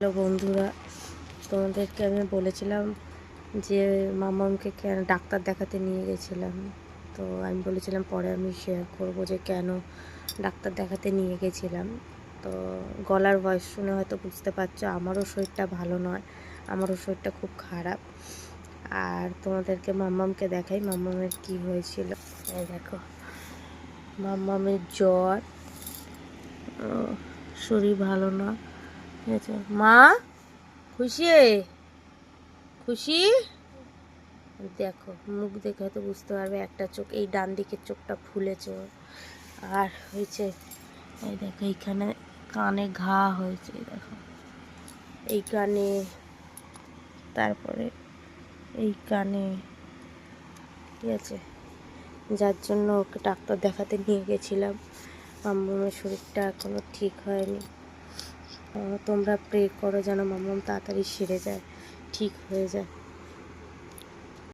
Hello বন্ধুরা, তোমাদেরকে আমি বলেছিলাম যে মামামকে কেন ডাক্তার দেখাতে নিয়ে গেছিলাম। তো আমি বলেছিলাম পরে আমি শেয়ার করব যে কেন ডাক্তার দেখাতে নিয়ে গেছিলাম। তো গলার ভয়েস শুনে হয়তো বুঝতে পারছো আমারও শরীরটা ভালো নয়, আমারও শরীরটা খুব খারাপ। আর তোমাদেরকে মাম্মামকে দেখাই মাম্মামের কি হয়েছিল। এই দেখো, মাম্মামের জ্বর, শরীর ভালো না। ঠিক আছে মা, খুশি খুশি, দেখো মুখ দেখে হয়তো বুঝতে পারবে একটা চোখ, এই ডান দিকের চোখটা ফুলেছে ওর। আর হয়েছে এই দেখো এইখানে কানে ঘা হয়েছে, এই দেখো এই কানে, তারপরে এই কানে, ঠিক আছে। যার জন্য ওকে ডাক্তার দেখাতে নিয়ে গেছিলাম। মাম্মামের শরীরটা এখনও ঠিক হয়নি। তোমরা প্রে করো যেন মাম্মাম তাড়াতাড়ি সেরে যায়, ঠিক হয়ে যায়।